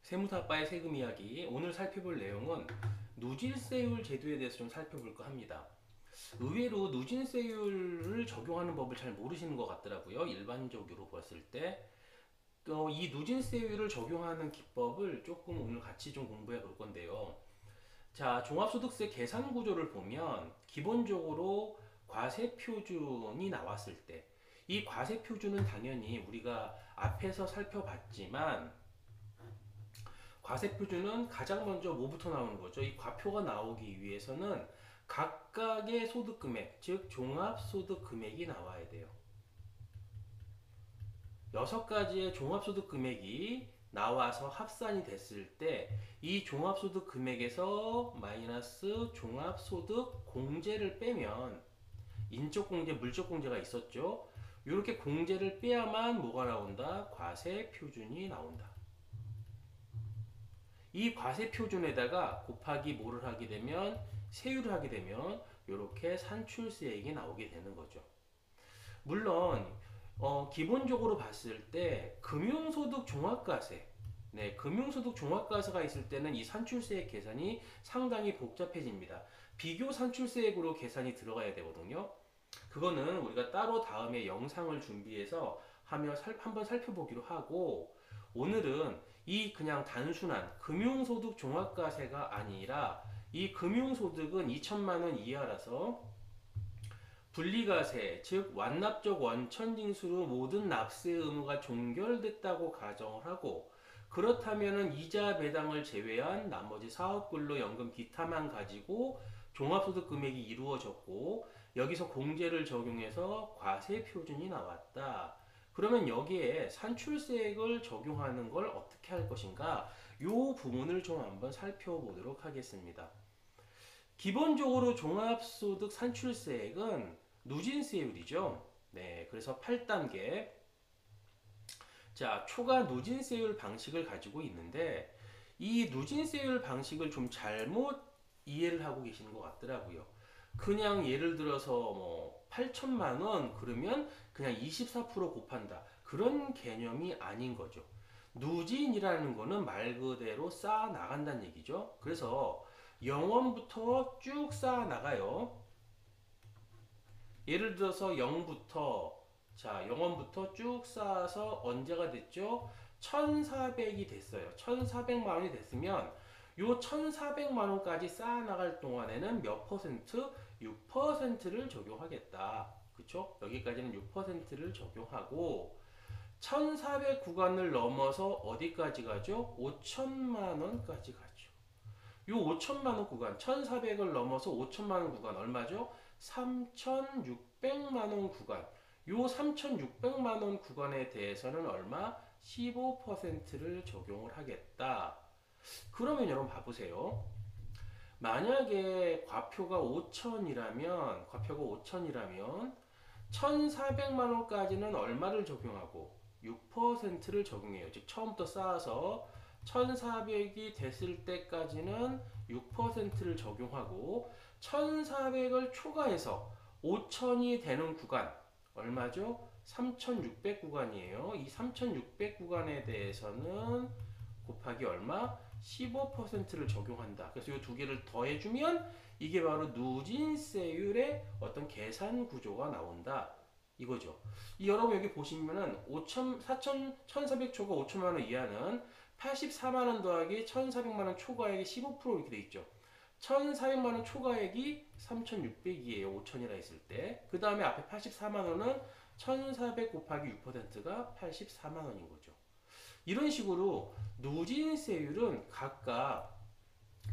세무사빠의 세금 이야기. 오늘 살펴볼 내용은 누진세율 제도에 대해서 좀 살펴볼까 합니다. 의외로 누진세율을 적용하는 법을 잘 모르시는 것 같더라고요. 일반적으로 봤을 때. 이 누진세율을 적용하는 기법을 조금 오늘 같이 좀 공부해 볼 건데요. 자, 종합소득세 계산 구조를 보면 기본적으로 과세 표준이 나왔을 때, 이 과세 표준은 당연히 우리가 앞에서 살펴봤지만 과세 표준은 가장 먼저 뭐부터 나오는 거죠? 이 과표가 나오기 위해서는 각각의 소득 금액, 즉 종합소득 금액이 나와야 돼요. 6가지의 종합소득 금액이 나와서 합산이 됐을 때 이 종합소득 금액에서 마이너스 종합소득 공제를 빼면 인적 공제, 물적 공제가 있었죠. 이렇게 공제를 빼야만 뭐가 나온다? 과세 표준이 나온다. 이 과세 표준에다가 곱하기 뭐를 하게 되면 세율을 하게 되면 이렇게 산출세액이 나오게 되는 거죠. 물론 기본적으로 봤을 때 금융소득 종합과세, 금융소득 종합과세가 있을 때는 이 산출세액 계산이 상당히 복잡해집니다. 비교 산출세액으로 계산이 들어가야 되거든요. 그거는 우리가 따로 다음에 영상을 준비해서 한번 살펴보기로 하고, 오늘은 이 그냥 단순한 금융소득 종합과세가 아니라 이 금융소득은 2천만 원 이하라서 분리과세, 즉 완납적 원천징수로 모든 납세 의무가 종결됐다고 가정을 하고, 그렇다면 이자 배당을 제외한 나머지 사업근로 연금 기타만 가지고 종합소득 금액이 이루어졌고, 여기서 공제를 적용해서 과세 표준이 나왔다. 그러면 여기에 산출세액을 적용하는 걸 어떻게 할 것인가? 이 부분을 좀 한번 살펴보도록 하겠습니다. 기본적으로 종합소득 산출세액은 누진세율이죠. 네, 그래서 8단계. 자, 초과 누진세율 방식을 가지고 있는데, 이 누진세율 방식을 좀 잘못 이해를 하고 계시는 것 같더라고요. 그냥 예를 들어서 뭐 8천만 원 그러면 그냥 24% 곱한다. 그런 개념이 아닌 거죠. 누진이라는 거는 말 그대로 쌓아 나간다는 얘기죠. 그래서 0원부터 쭉 쌓아 나가요. 예를 들어서 0부터, 자, 0원부터 쭉 쌓아서 언제가 됐죠? 1,400이 됐어요. 1,400만 원이 됐으면 요 1,400만 원까지 쌓아 나갈 동안에는 몇 퍼센트? 6%를 적용하겠다. 그쵸? 여기까지는 6%를 적용하고 1,400 구간을 넘어서 어디까지 가죠? 5천만 원까지 가죠. 요 5천만 원 구간, 1,400을 넘어서 5천만 원 구간 얼마죠? 3,600만 원 구간. 요 3,600만 원 구간에 대해서는 얼마? 15%를 적용을 하겠다. 그러면 여러분 봐보세요. 만약에 과표가 5천이라면 1,400만 원까지는 얼마를 적용하고 6%를 적용해요. 즉 처음부터 쌓아서 1,400이 됐을 때까지는 6%를 적용하고 1,400을 초과해서 5천이 되는 구간 얼마죠? 3,600 구간이에요. 이 3,600 구간에 대해서는 곱하기 얼마? 15%를 적용한다. 그래서 이 두 개를 더해주면 이게 바로 누진세율의 어떤 계산 구조가 나온다. 이거죠. 여러분 여기 보시면은 5천, 4천, 1,400초과 5천만 원 이하는 84만 원 더하기 1,400만 원 초과액이 15% 이렇게 돼 있죠. 1,400만 원 초과액이 3,600이에요. 5천이라 했을 때. 그 다음에 앞에 84만 원은 1,400 곱하기 6%가 84만 원인 거죠. 이런 식으로 누진세율은 각각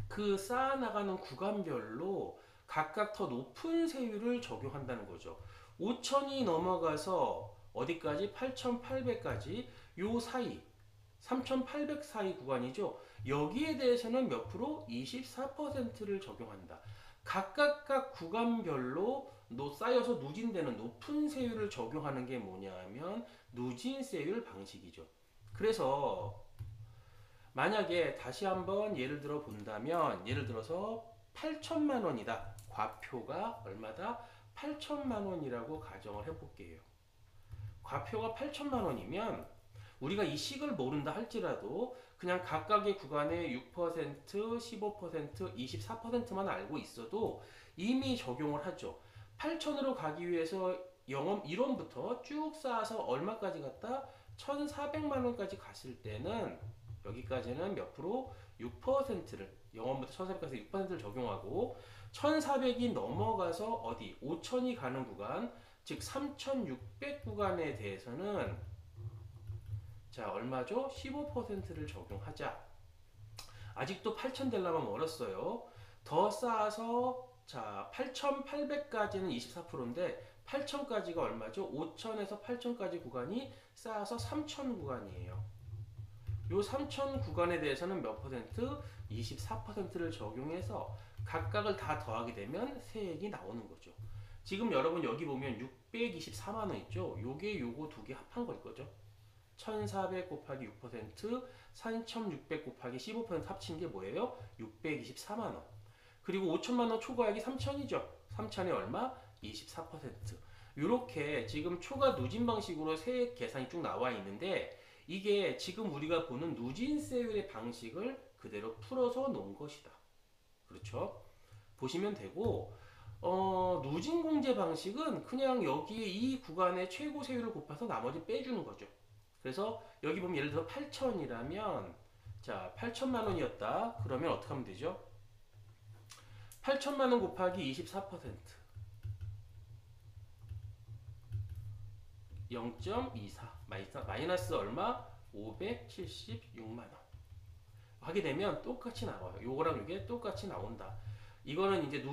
그 쌓아나가는 구간별로 각각 더 높은 세율을 적용한다는 거죠. 5천이 넘어가서 어디까지? 8,800까지 요 사이 3,800 사이 구간이죠. 여기에 대해서는 몇 프로? 24%를 적용한다. 각각 구간별로 쌓여서 누진되는 높은 세율을 적용하는 게 뭐냐 하면 누진세율 방식이죠. 그래서 만약에 다시 한번 예를 들어 본다면 예를 들어서 8천만 원이다. 과표가 얼마다? 8천만 원이라고 가정을 해볼게요. 과표가 8천만 원이면 우리가 이 식을 모른다 할지라도 그냥 각각의 구간에 6%, 15%, 24%만 알고 있어도 이미 적용을 하죠. 8천으로 가기 위해서 영업 1원부터 쭉 쌓아서 얼마까지 갔다? 1,400만 원까지 갔을 때는 여기까지는 몇 프로? 6%를 영원부터 1,400까지 6%를 적용하고 1,400이 넘어가서 어디 5,000이 가는 구간 즉 3,600 구간에 대해서는 자 얼마죠? 15%를 적용하자. 아직도 8,000 되려면 멀었어요. 더 쌓아서 자 8,800까지는 24%인데 8,000까지가 얼마죠? 5,000에서 8,000까지 구간이 쌓아서 3,000 구간이에요. 요 3,000 구간에 대해서는 몇 퍼센트? 24%를 적용해서 각각을 다 더하게 되면 세액이 나오는 거죠. 지금 여러분 여기 보면 624만 원 있죠? 요게 요거 두 개 합한 걸 거죠. 1,400 곱하기 6%, 3,600 곱하기 15% 합친 게 뭐예요? 624만 원. 그리고 5천만 원 초과액이 3천이죠. 3천에 얼마? 24%. 이렇게 지금 초과 누진 방식으로 세액 계산이 쭉 나와 있는데 이게 지금 우리가 보는 누진세율의 방식을 그대로 풀어서 놓은 것이다. 그렇죠? 보시면 되고 누진공제 방식은 그냥 여기에 이 구간의 최고 세율을 곱해서 나머지 빼주는 거죠. 그래서 여기 보면 예를 들어 8천이라면 자 8천만 원이었다. 그러면 어떻게 하면 되죠? 8천만 원 곱하기 24% 0.24 마이너스 얼마? 576만 원 하게 되면 똑같이 나와요. 요거랑 이게 똑같이 나온다. 이거는 이제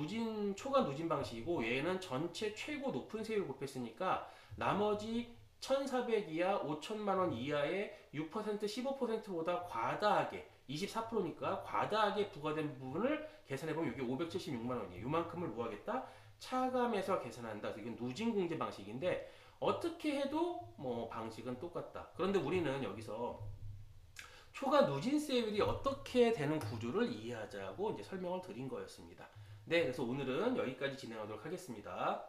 초과 누진 방식이고 얘는 전체 최고 높은 세율을 곱했으니까 나머지 1,400 이하, 5천만 원 이하의 6%, 15%보다 과다하게 24%니까 과다하게 부과된 부분을 계산해보면 이게 576만 원이에요. 이만큼을 뭐 하겠다? 차감해서 계산한다. 이건 누진공제 방식인데 어떻게 해도 뭐 방식은 똑같다. 그런데 우리는 여기서 초과 누진세율이 어떻게 되는 구조를 이해하자고 이제 설명을 드린 거였습니다. 네, 그래서 오늘은 여기까지 진행하도록 하겠습니다.